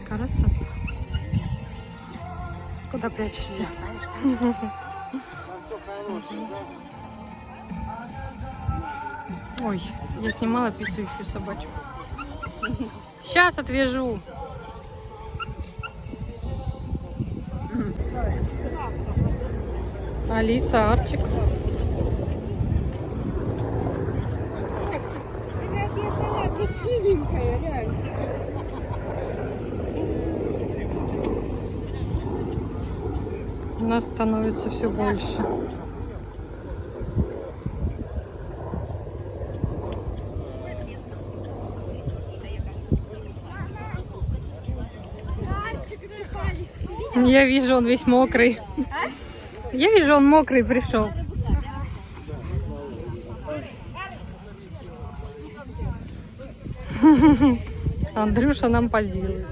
Красота. Куда прячешься? Ой, я снимала писающую собачку. Сейчас отвяжу. Алиса, Арчик. У нас становится все больше. Я вижу, он весь мокрый. Я вижу, он мокрый пришел. Андрюша нам позирует.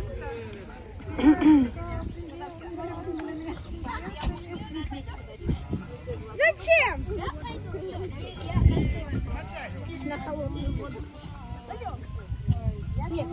Зачем? На холодную воду. Нет.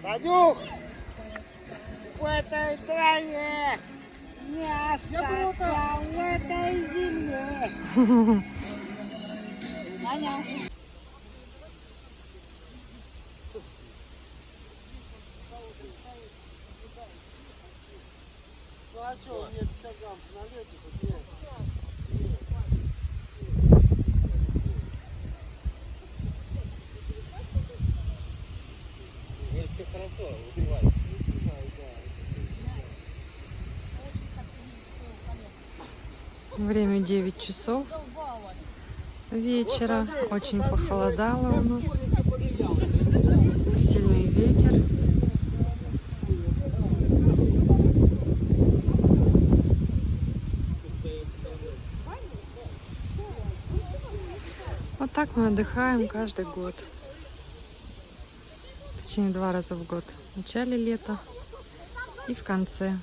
Танюх, в этой траве не остаться в этой земле. Ну а что, мне цыган налети тут есть? Все хорошо, убивай. Время 9 часов вечера. Очень похолодало у нас. Сильный ветер. Вот так мы отдыхаем каждый год. Точнее, 2 раза в год. В начале лета и в конце.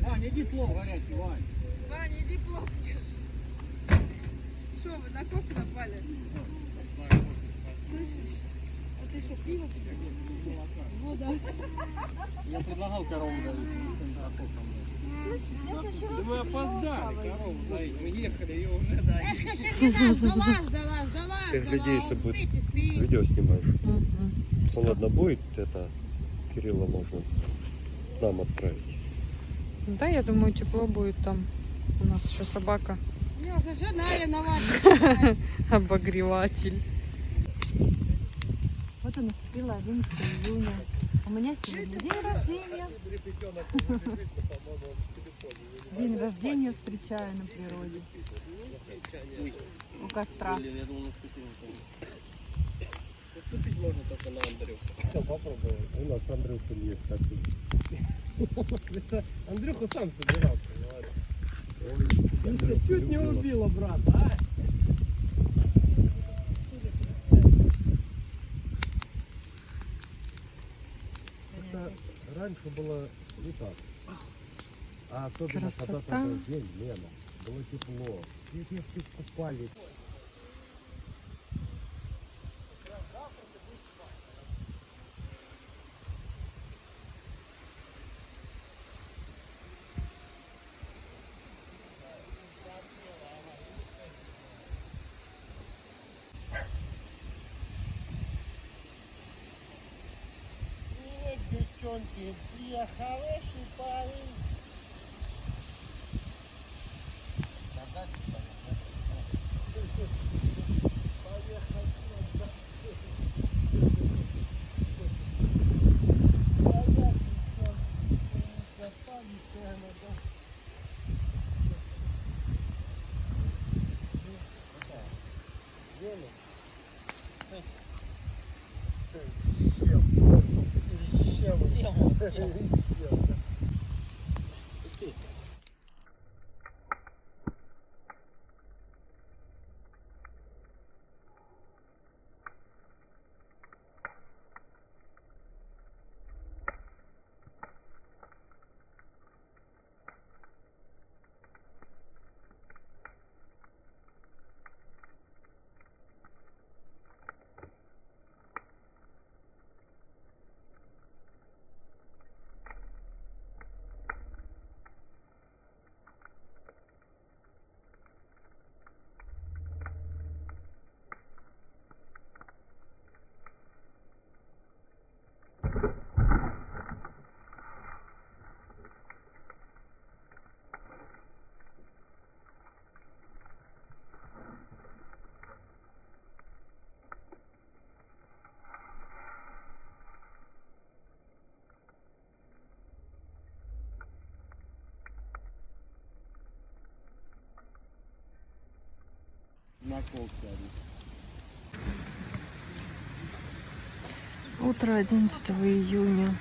Ваня, иди плов горячий, Вань. Ваня, иди плов ешь. Что, вы на кофе напали? Слышишь? А ты что, пиво пьешь? Вода. Я предлагал корову доить. Слышишь, Мы опоздали корову доить. Мы ехали, ее уже доили. я ждала. Ты гляди, если будет видео снимаешь. Холодно будет, это Кирилла можно нам отправить. Да, я думаю, тепло будет там. У нас еще собака. Жена виновата. Обогреватель. Вот и наступило 11 июня. У меня сегодня день рождения. День рождения встречаю на природе. У костра. Наступить можно только на Андрюху. Попробуй. У нас Андрюха есть такой. Андрюха сам собирался. Чуть не убила брата, а? Это раньше было не так. А особенно Красота. когда такой день, Лена, было тепло. Все купались. дзвонки. Я хороший парень. На кол сядет. Утро 11 июня.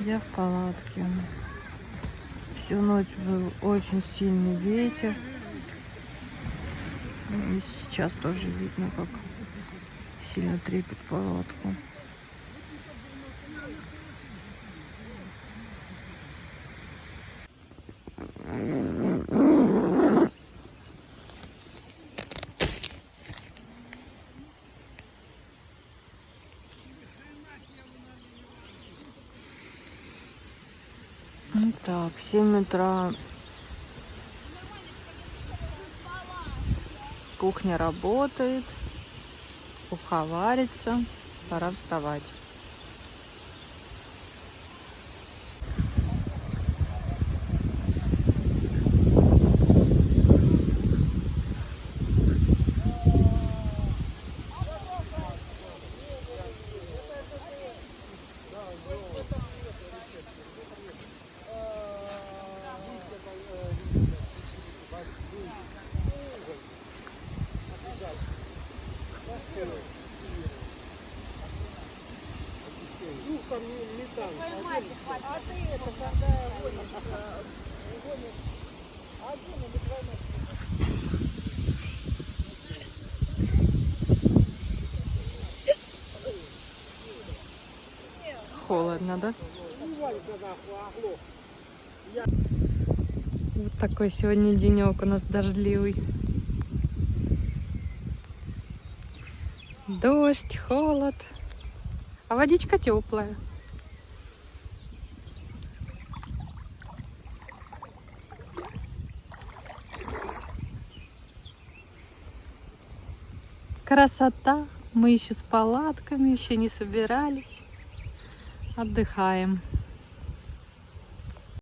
Я в палатке. Всю ночь был очень сильный ветер. И сейчас тоже видно, как сильно трепет палатку. Так, 7 утра. Кухня работает. Уха варится. Пора вставать. Холодно, да? Вот такой сегодня денек у нас дождливый. Дождь, холод. А водичка теплая. Красота. Мы еще с палатками, еще не собирались. Отдыхаем.